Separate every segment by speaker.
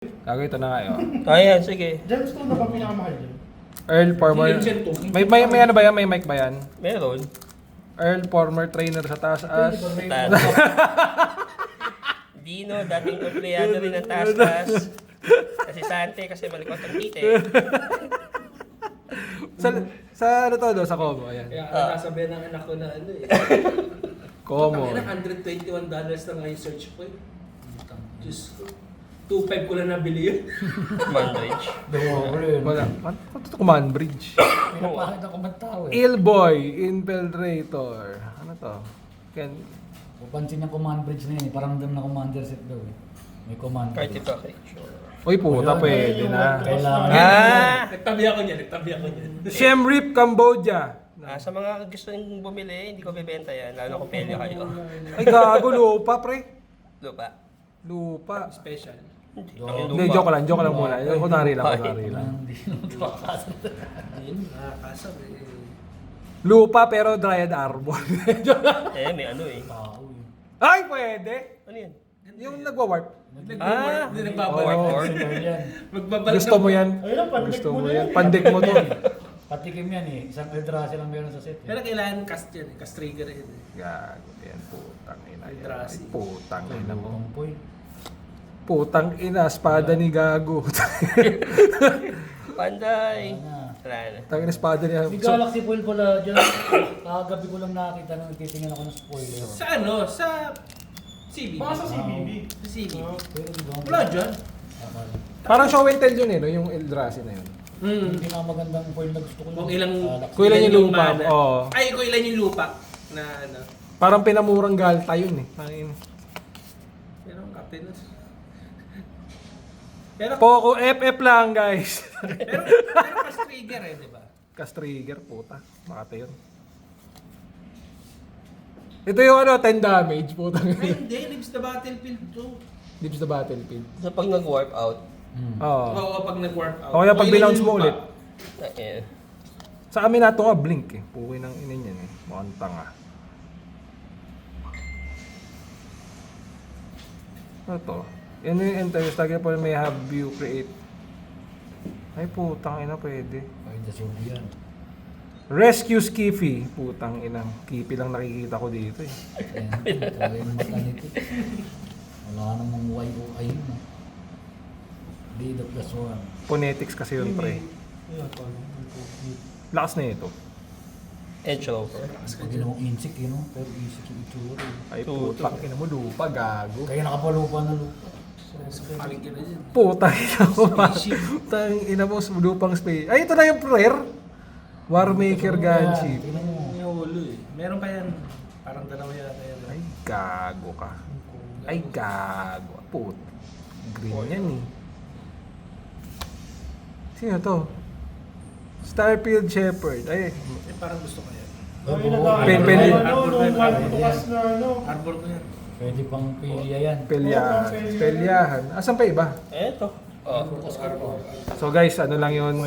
Speaker 1: Gago, ito na nga yun.
Speaker 2: Ayan, sige.
Speaker 3: Diyan gusto na ba pinakamahal yun?
Speaker 1: Earl Former. May ano ba yan? May mic ba yan?
Speaker 2: Meron.
Speaker 1: Earl Former trainer sa taas as.
Speaker 2: Dino, dating empleyado rin ng taas-taas. Kasi Sante, kasi malikot ang tite.
Speaker 1: Sa ano to, do? Sa Como, ayan.
Speaker 4: Kaya nasabihan ng anak ko na ano eh.
Speaker 1: Como.
Speaker 4: $121 na nga yung search ko eh. Diyos ko. 2.5 ko lang nabili yun.
Speaker 2: Mandridge.
Speaker 1: Wala. Ano to? Command Bridge.
Speaker 3: Pinapakita ko man tao eh.
Speaker 1: Illboy Infiltrator. Ano to? Ken.
Speaker 3: Papansin yung command bridge na yun eh. Parang doon na commander set daw eh. May command bridge.
Speaker 2: Artifact.
Speaker 1: Uy, puta, pwede na.
Speaker 3: Kailangan.
Speaker 4: Nagtabi ako niyan.
Speaker 1: Siem Reap, Cambodia.
Speaker 2: Sa mga gusto nyung bumili, hindi ko bibenta yan. Lalo kung pelyo kayo.
Speaker 1: Ay, gago, lupa, pre.
Speaker 2: Lupa.
Speaker 1: Lupa.
Speaker 4: Special.
Speaker 1: Hindi, joke lang muna. Kunwari lang.
Speaker 3: Hindi
Speaker 4: Ayun, nakakasab eh.
Speaker 1: Lupa pero dryad arbor.
Speaker 2: May ano eh.
Speaker 3: tao eh.
Speaker 1: Ay, pwede.
Speaker 2: Ano yan?
Speaker 1: Yung nagwa-warp.
Speaker 4: Hindi nagbabalik.
Speaker 1: Oo.
Speaker 3: Yan.
Speaker 4: Magbabalik
Speaker 1: Gusto mo yan?
Speaker 3: Ayun, pandik
Speaker 1: Gusto
Speaker 3: mo
Speaker 1: mo
Speaker 3: na
Speaker 1: yan?
Speaker 3: yan.
Speaker 1: Pandik mo to.
Speaker 3: Patikim yan eh. Isang Eldrazi lang meron sa set eh.
Speaker 4: Pero kailangan cast yan eh. Cast trigger yun eh.
Speaker 1: Gago, yan. Putang ina yan.
Speaker 4: Eldrazi.
Speaker 1: Ay, putang ina mo.
Speaker 3: Ang point.
Speaker 1: Putang ina, espada ni Gago.
Speaker 2: Panday.
Speaker 3: Wala na.
Speaker 2: Wala na.
Speaker 1: Tangin espada niya.
Speaker 3: May Galaxy Foil pala dyan. Kagabi ko lang nakita nung titingin ako ng spoiler.
Speaker 4: Sa ano? Sa CB.
Speaker 3: Baka sa CBB.
Speaker 4: Sa CB.
Speaker 3: Pero di ba?
Speaker 4: Wala dyan.
Speaker 1: Parang show and tell yun eh, no? Yung Eldrazi na yun.
Speaker 3: Hindi na magandang foil na gusto ko.
Speaker 4: Kung ilang...
Speaker 3: Galaxy.
Speaker 1: Kung ilan yung lupa,
Speaker 4: mana.
Speaker 1: oo.
Speaker 4: Ay, kung ilan yung lupa. Na ano.
Speaker 1: Parang pinamurang galta yun eh. Tangin.
Speaker 4: Pero ang kapten nun. Pero
Speaker 1: Poco FF lang guys.
Speaker 4: pero cast trigger eh, di ba?
Speaker 1: Cast trigger, puta. Makata yun. Ito yung ano, 10 damage, puta.
Speaker 4: Ay, hindi. Lives the battlefield too.
Speaker 1: Lives the battlefield.
Speaker 2: So pag nag-warp out,
Speaker 1: Oo.
Speaker 4: Oo, pag nag-warp out.
Speaker 1: O kaya pag
Speaker 4: Kung ilan
Speaker 1: binounce
Speaker 4: yung
Speaker 1: mo
Speaker 4: lupa.
Speaker 1: ulit.
Speaker 2: eh,
Speaker 1: Sa amin nato nga blink eh. Puwi ng inin yan eh. Mukhang tanga. Ano to? Yan yung interest lagi po may have you create. Ay putang ina pwede.
Speaker 3: Ay, Jasubi yan.
Speaker 1: Rescue Skiffy. Putang ina. Kipi lang nakikita ko dito eh.
Speaker 3: Ayan, talaga yung mata nito. Wala namang YOI yun. Blade of the Swarm.
Speaker 1: Phonetics kasi yun pre. Lakas na ito.
Speaker 2: edge rover.
Speaker 3: Pag ginawang insect yun, pero insect yung itsura.
Speaker 1: Ay putang ina mo lupa gago.
Speaker 3: Kaya nakapalupa na lupa.
Speaker 4: Paling ka na dyan.
Speaker 1: Putang ina mo. Putang ina mo lupang space. Ay ito na yung prayer. Warmaker Gunship.
Speaker 3: Tingnan mo.
Speaker 4: May hulo eh. Meron pa yan. Parang dalawa yata yan.
Speaker 1: Ay gago ka. Ay gago. Put. Green yan eh. Sino to? Starfield Shepherd. Ay,
Speaker 4: Eh, parang gusto ko yan.
Speaker 1: Pwede.
Speaker 4: Arbor ko yan.
Speaker 3: Pwede pang pilya yan.
Speaker 1: Pelyahan. Asan pa iba?
Speaker 2: Eto. Oh.
Speaker 1: So guys, ano lang yun?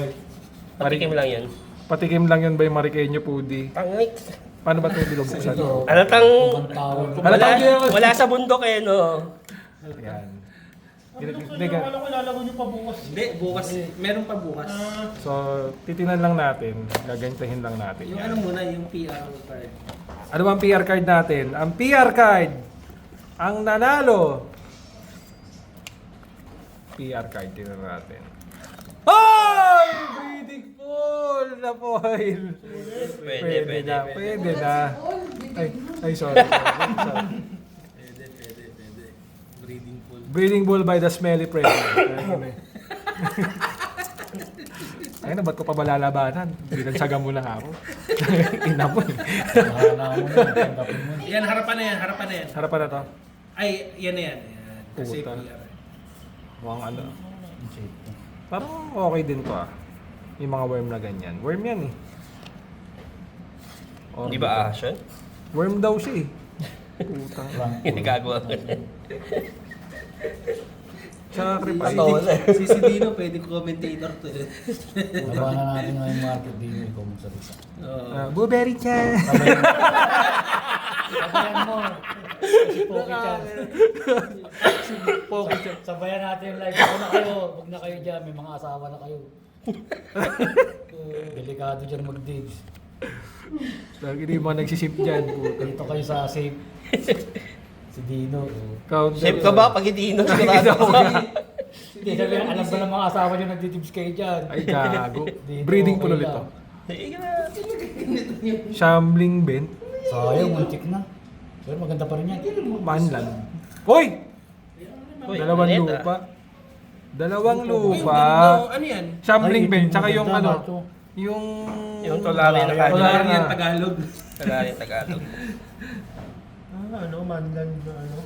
Speaker 2: Patikim lang yan.
Speaker 1: Patikim lang yun ba yung Mariqueño Pudi?
Speaker 2: Pangit.
Speaker 1: Paano ba ito binubuksan?
Speaker 2: Alatang
Speaker 3: Ibang tawag.
Speaker 2: wala sa bundok eh, no?
Speaker 1: Ayan.
Speaker 4: Hindi, bukas. Meron pa bukas.
Speaker 1: So, titinan lang natin. Gagantahin lang natin.
Speaker 4: Yung
Speaker 1: Yan.
Speaker 4: ano muna, yung PR card.
Speaker 1: Ano ba ang PR card natin? Ang PR card! Ang nanalo! PR card, tingnan natin. Hoy! Breeding pool na foil!
Speaker 2: Pwede.
Speaker 1: Pwede na. Ay, sorry.
Speaker 4: Pwede. Breeding pool.
Speaker 1: Breeding bull by the smelly predator. Ay na, ba't ko pa ba lalabanan? Binagsagan mo lang ako. Ina mo eh.
Speaker 3: Nakakalaman mo na. Tanggapin mo.
Speaker 4: Yan, harapan na yan.
Speaker 1: Harapan na to.
Speaker 4: Ay, yan na yan. Kasi
Speaker 1: Puta.
Speaker 4: PR.
Speaker 1: Mukhang ano.
Speaker 3: Ang shape to.
Speaker 1: Parang okay din to ah. Yung mga worm na ganyan. Worm yan eh.
Speaker 2: Di ba ahas
Speaker 1: Worm daw siya eh. Putang.
Speaker 2: Hindi gagawa ko.
Speaker 1: Tsaka kripay.
Speaker 4: Si Dino, pwede commentator to.
Speaker 3: Labanan natin ngayong market din yung comment sa bisa.
Speaker 1: Blueberry chan.
Speaker 3: Sabayan mo. Si Poki Chan.
Speaker 1: Pocket siya.
Speaker 3: Sabayan natin yung live. Ako na kayo. Huwag na kayo dyan. May mga asawa na kayo. Delikado dyan mag-digs.
Speaker 1: Lagi din yung mga nagsisip dyan.
Speaker 3: Dito kayo sa safe. Si Dino.
Speaker 1: Counter.
Speaker 2: Safe ka ba pag hindi no? Sigurado ka.
Speaker 3: Hindi sabihin, alam ba ng mga asawa nyo nagtitips kayo dyan?
Speaker 1: Ay, gago.
Speaker 3: Dito,
Speaker 1: Breeding
Speaker 3: okay
Speaker 1: pool ulit
Speaker 3: lang.
Speaker 1: to. Shambling bent.
Speaker 3: Sayang, muntik na. Pero maganda pa rin yan.
Speaker 1: Manlan. Hoy!
Speaker 2: Uy,
Speaker 1: Dalawang
Speaker 2: maleta.
Speaker 1: lupa. Dalawang lupa.
Speaker 4: Ano yan?
Speaker 1: Shambling
Speaker 3: Ay,
Speaker 1: bent.
Speaker 3: ito
Speaker 1: Tsaka
Speaker 3: yung
Speaker 1: yung
Speaker 3: maganda,
Speaker 1: ano.
Speaker 3: Marco.
Speaker 1: Yung...
Speaker 2: Yung tulari na
Speaker 1: Tulari
Speaker 2: kanya.
Speaker 1: na.
Speaker 4: Yan Tagalog.
Speaker 2: Tulari Tagalog.
Speaker 5: Ano, Manland na ano?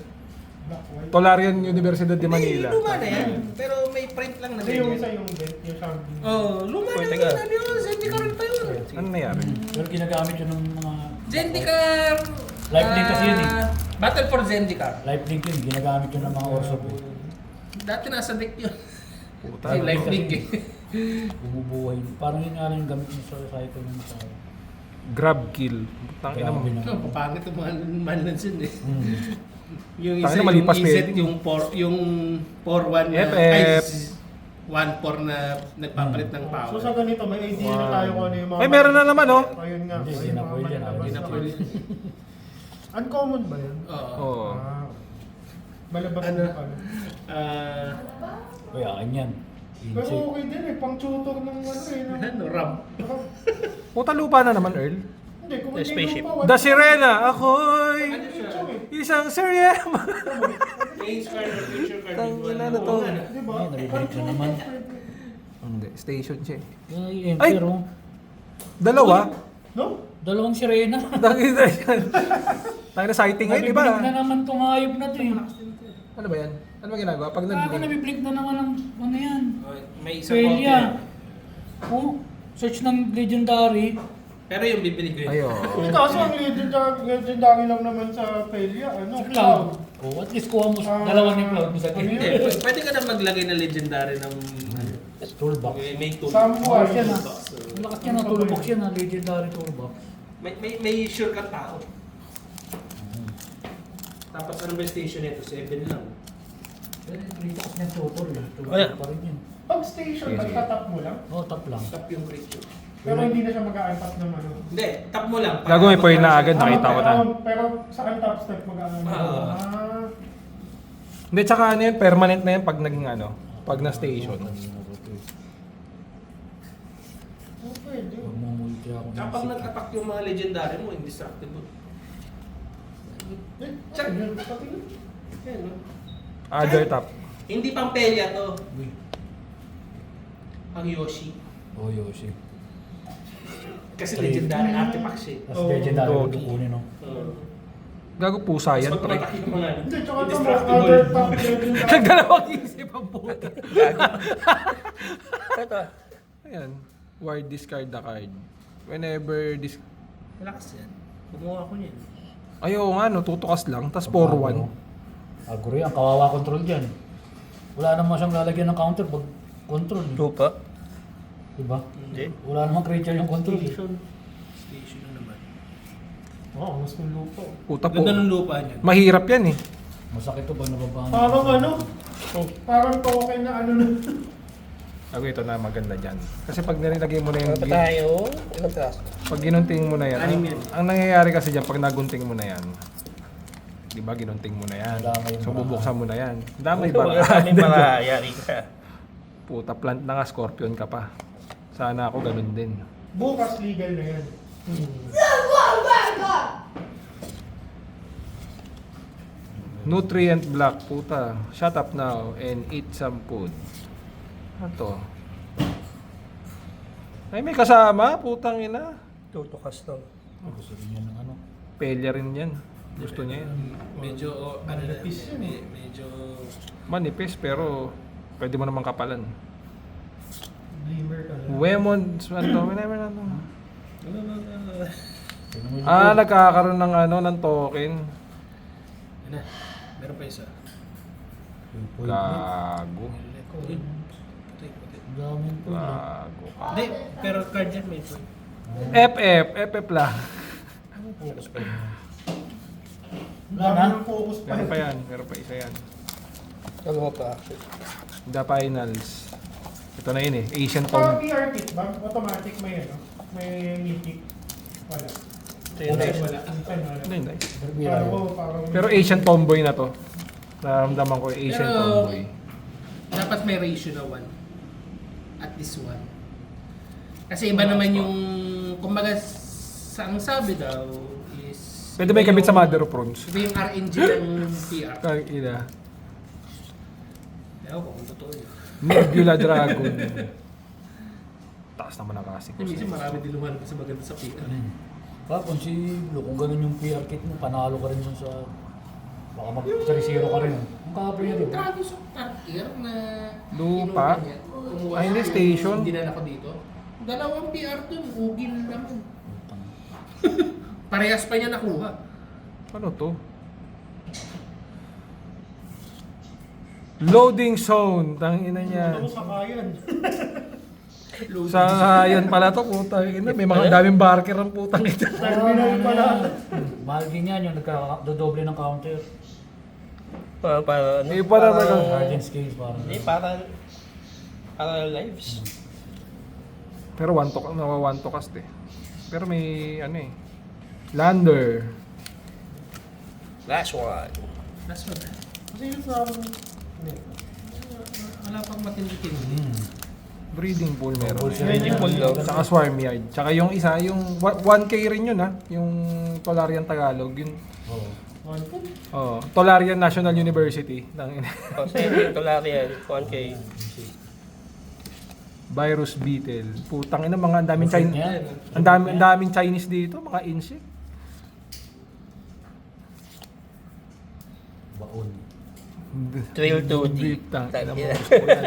Speaker 5: Black white.
Speaker 1: Tolarian Universidad de Manila.
Speaker 4: Luma na yan. Pero may print lang na
Speaker 5: Kasi yung
Speaker 4: ganyan.
Speaker 5: isa yung belt, yung shambling.
Speaker 4: Oh, luma na
Speaker 2: Teka.
Speaker 4: yun. Ano yun? Zendikar pa yun.
Speaker 1: Ano nangyari?
Speaker 3: Pero ginagamit yun ng mga...
Speaker 4: Zendikar!
Speaker 3: Live link kasi yun eh.
Speaker 4: Battle for Zendikar.
Speaker 3: Life link yun. Ginagamit yun ng mga Orsop.
Speaker 4: Dati nasa deck yun.
Speaker 1: Puta.
Speaker 4: Ay, live link eh.
Speaker 3: Bumubuhay. Parang yun nga lang yung gamit sa cycle ng sa...
Speaker 1: Grab kill. Tangina mo.
Speaker 3: Grabe na.
Speaker 4: No, papangit yung mga manlands yun eh.
Speaker 3: Hmm.
Speaker 4: Yung
Speaker 1: Tangina,
Speaker 4: isa yung
Speaker 1: malipas
Speaker 4: EZ,
Speaker 1: pwede.
Speaker 4: yung 4-1 na,
Speaker 1: FF.
Speaker 4: 1-4 na nagpapalit ng power.
Speaker 5: So sa ganito, may idea na tayo kung ano yung mga...
Speaker 1: Ay, meron na naman, oh.
Speaker 5: Ayun nga.
Speaker 3: Hindi,
Speaker 5: ayun
Speaker 3: hindi na
Speaker 5: mga
Speaker 3: pwede yan,
Speaker 5: manlabas
Speaker 3: hindi na
Speaker 5: na
Speaker 4: pwede.
Speaker 5: Uncommon ba yun?
Speaker 4: Oo.
Speaker 1: Oo.
Speaker 5: Ah. Malabas
Speaker 4: Ano?
Speaker 5: na pala.
Speaker 4: Ah,
Speaker 3: Kaya ganyan.
Speaker 5: Pero okay din eh, pang tutor ng ano eh.
Speaker 4: ano, Ram.
Speaker 1: Puta lupa na naman, Earl.
Speaker 5: Hindi, kung
Speaker 2: The
Speaker 5: hindi
Speaker 2: spaceship.
Speaker 5: lupa,
Speaker 1: Da Sirena, ako'y
Speaker 4: Ano siya?
Speaker 1: isang Sirena.
Speaker 4: Main card or future card.
Speaker 1: Tangina na to.
Speaker 5: Di ba?
Speaker 3: Ay, nabibalik na naman.
Speaker 1: Hindi, station siya.
Speaker 3: Ay, Emperor. oh.
Speaker 1: Dalawa.
Speaker 5: No?
Speaker 3: Dalawang sirena.
Speaker 1: Tangina yan. Tangina sighting ngayon, di ba?
Speaker 3: Nabiblink na naman itong hayop na to eh.
Speaker 1: Ano ba yan? Ano ba ginagawa? Pag
Speaker 3: Ako
Speaker 1: nag-blink.
Speaker 3: nabiblink na naman ng ano yan.
Speaker 4: May isa pa.
Speaker 3: Australia. Oh, search ng legendary.
Speaker 4: Pero yung bibili ko yun.
Speaker 1: Ayo.
Speaker 5: Eh, kaso ang legendary lang naman sa Pelia, ano?
Speaker 3: Cloud. Oh, at least kuha mo dalawa ni Cloud mo sa
Speaker 5: Ano
Speaker 3: game.
Speaker 5: yun?
Speaker 4: Pwede ka na maglagay ng legendary ng
Speaker 3: Toolbox.
Speaker 4: may tool.
Speaker 5: Sambuas.
Speaker 3: Yan ah. Ang lakas yan ah, toolbox yan ah, legendary toolbox.
Speaker 4: May shortcut tao. Tapos ano ba yung station nito? 7 lang.
Speaker 3: Pero rito kasi ng tutor eh.
Speaker 2: Ayan.
Speaker 3: Toolbox pa rin yun.
Speaker 5: Pag station,
Speaker 1: Sige, sige.
Speaker 5: pagtatap mo lang.
Speaker 3: Oh, top lang.
Speaker 4: Tap yung ratio.
Speaker 5: Pero hindi na siya mag-a-untap ng ano.
Speaker 4: Hindi, tap mo lang.
Speaker 1: Gago, may point na agad. Nakita ko na.
Speaker 5: Pero sa untap step mag-a-untap.
Speaker 4: Ah.
Speaker 1: Hindi, tsaka ano yan, permanent na yan pag naging ano, pag na-station.
Speaker 5: Oh, pwede.
Speaker 3: Huwag mo multi ako. ng
Speaker 4: Kapag
Speaker 3: sika.
Speaker 4: nag-attack yung mga legendary mo, indestructible.
Speaker 5: Eh,
Speaker 4: Check.
Speaker 5: ano yun? Patingin.
Speaker 4: Yan, no?
Speaker 1: Other top.
Speaker 4: Hindi pang Pelia to.
Speaker 3: Uy.
Speaker 4: Ang Yoshi.
Speaker 3: Oh, Yoshi.
Speaker 4: Kasi
Speaker 3: Three.
Speaker 4: legendary artifacts eh.
Speaker 3: Tapos
Speaker 5: Oh,
Speaker 3: legendary
Speaker 1: Dogi.
Speaker 3: ko dukunin no.
Speaker 1: Gago pusa yan,
Speaker 4: Tapos pag
Speaker 1: pre.
Speaker 4: tumatak yung mga
Speaker 5: Hindi, tsaka ito mga
Speaker 4: indestructible.
Speaker 5: other top legendary.
Speaker 1: Nagdalawang isip ang puta.
Speaker 2: Ito.
Speaker 1: Ayan. Ward discard the card. Whenever
Speaker 4: Relax yan. Kumuha ko niyan.
Speaker 1: Ayaw nga, no, tutukas lang. Tas 4-1.
Speaker 3: Aguri, ang kawawa control dyan. Wala naman siyang lalagyan ng counter pag control.
Speaker 2: Lupa.
Speaker 3: Diba?
Speaker 2: Hindi.
Speaker 3: Wala namang creature yung control. eh.
Speaker 4: Station na naman.
Speaker 5: Oh, mas ng lupa.
Speaker 1: Puta po.
Speaker 4: Ganda ng lupa niyan.
Speaker 1: Mahirap yan eh.
Speaker 3: Masakit to pag nababaan.
Speaker 5: Parang ano? Parang token na ano na.
Speaker 1: Ako ito na maganda dyan. Kasi pag nilagay mo na yung
Speaker 2: Ano pa tayo? Ilang piraso?
Speaker 1: pag ginunting mo na yan,
Speaker 4: Anim yan.
Speaker 1: ang nangyayari kasi dyan, pag nagunting mo na yan, di ba ginunting mo na yan.
Speaker 3: Damay yung
Speaker 1: So
Speaker 3: baka.
Speaker 1: bubuksan mo na yan. Damay
Speaker 2: Wala
Speaker 1: ba?
Speaker 2: kaming mga yari ka.
Speaker 1: Puta, plant na nga, scorpion ka pa. Sana ako ganun din.
Speaker 5: Bukas legal na yan.
Speaker 1: Nutrient block, puta. Shut up now and eat some food. Ano to? Ay, may kasama, putang ina.
Speaker 2: Tutukas lang.
Speaker 3: Gusto rin yan ng ano.
Speaker 1: Pelya rin yan. Gusto niya yan.
Speaker 4: Medyo, ano na,
Speaker 5: Manipis yun eh.
Speaker 4: medyo...
Speaker 1: Manipis, pero pwede mo naman kapalan.
Speaker 5: Glimmer ka lang.
Speaker 1: Wemons, ano to? Whenever na to.
Speaker 3: Tingnan mo yung
Speaker 1: Ah,
Speaker 3: likod.
Speaker 1: nagkakaroon ng ano, ng token.
Speaker 4: Yan na, meron pa isa.
Speaker 3: Yung point.
Speaker 1: Gago.
Speaker 4: Uy, puti.
Speaker 3: Ang daming point.
Speaker 1: Gago ka.
Speaker 4: Hindi, pero card yan may point.
Speaker 1: FF lang.
Speaker 3: Wala
Speaker 5: Dami
Speaker 3: na.
Speaker 5: ng focus pa.
Speaker 1: Meron pa yan, meron pa isa yan.
Speaker 2: Dalawa pa.
Speaker 1: The finals. Ito na yun eh. Asian
Speaker 5: Parang
Speaker 1: Tomb.
Speaker 5: PR kit ba? Automatic may ano? May mythic. Wala.
Speaker 4: Minsan
Speaker 5: Wala.
Speaker 4: wala.
Speaker 5: Minsan wala.
Speaker 1: Hindi, nice.
Speaker 5: Parang parang...
Speaker 1: Pero Asian Tomboy na to. Naramdaman ko Asian
Speaker 4: Pero-
Speaker 1: Tomboy.
Speaker 4: Dapat may ratio na 1. At least 1. Kasi iba naman yung, kumbaga, ang sabi daw is...
Speaker 1: Pwede may kabit sa mother of prawns.
Speaker 4: Iba yung RNG ng PR.
Speaker 1: Kang ina.
Speaker 4: Ewan ko kung totoo yun.
Speaker 1: Nebula Dragon. Taas naman ang kasi ko.
Speaker 4: Minsan marami din lumalabas sa maganda sa PR.
Speaker 3: Kapon si Blue, kung ganun yung PR kit mo, panalo ka rin dun sa... Baka mag-3-0 ka rin. Ang kapon niya
Speaker 4: Yung
Speaker 3: rin.
Speaker 4: Travis PR na...
Speaker 1: Lupa?
Speaker 4: inuman niya, kumuha
Speaker 1: Ay, hindi,
Speaker 4: siya,
Speaker 1: station.
Speaker 4: Dinala ko dito. Dalawang PR dun, ugin naman. Parehas pa niya nakuha.
Speaker 1: Ano to? Loading zone. Tangina niya.
Speaker 5: Ano sa kayan?
Speaker 1: Sa yan pala to, putang ina. May mga daming barker ang putang ito.
Speaker 5: Terminal pala.
Speaker 3: Mahal din yan yung nagkadodoble ng counter.
Speaker 2: Para ano?
Speaker 1: Eh, para
Speaker 2: Parang-
Speaker 1: talaga.
Speaker 3: Guardian scales parang.
Speaker 2: Hindi, para lives.
Speaker 1: Pero one to cast eh. Pero may ano eh. Lander.
Speaker 2: Last one.
Speaker 4: Last one.
Speaker 5: Kasi yung parang...
Speaker 4: Wala pang matindi-tindi.
Speaker 1: Breeding pool meron.
Speaker 2: Breeding pool, no?
Speaker 1: Saka swarm yard. Saka yung isa, yung 1K rin yun ha. Yung Tolarian Tagalog. Yun.
Speaker 3: Oo.
Speaker 1: Oh, Tolarian National University.
Speaker 2: O, same yung Tolarian, 1K.
Speaker 1: Virus Beetle. Putang ina, mga ang daming
Speaker 3: Perfect
Speaker 1: Chinese.
Speaker 3: yan.
Speaker 1: Ang daming Chinese dito, mga insect.
Speaker 3: Baon.
Speaker 2: Drill 2D.
Speaker 1: Deep tank.
Speaker 2: Tangina.
Speaker 1: Ina mo, gusto ko yan.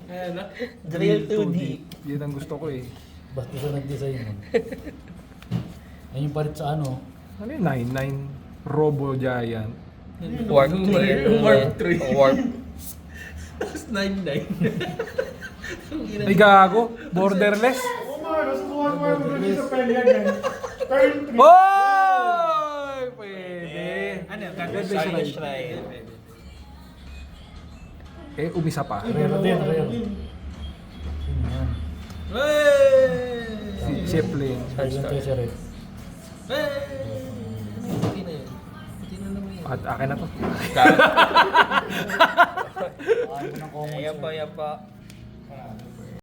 Speaker 4: Ayan na.
Speaker 2: Drill 2D.
Speaker 1: Yan ang gusto ko eh.
Speaker 3: Basta sa nag-design mo. Ayun yung palit sa ano.
Speaker 1: Ano yung 99? Robo Giant.
Speaker 2: Warp 3.
Speaker 4: Warp 3.
Speaker 2: Warp.
Speaker 4: Tapos 9-9.
Speaker 1: Ay gago, borderless.
Speaker 5: Oo nga, nasubuhan mo yung kasi sa Pelia yan. Turn 3.
Speaker 1: Hoy! Pwede.
Speaker 4: Ano,
Speaker 1: Red
Speaker 2: Shrine,
Speaker 1: Base Ride.
Speaker 2: shrine.
Speaker 1: Eh, umisa pa.
Speaker 3: Rare din, rare. Yun yan.
Speaker 1: Si Zeppelin.
Speaker 3: Ayun tayo sa red.
Speaker 4: Hindi na yun. Hindi na naman yun.
Speaker 1: At akin na to.
Speaker 3: Ayaw mo ng common.
Speaker 2: Ayan po, ayan po.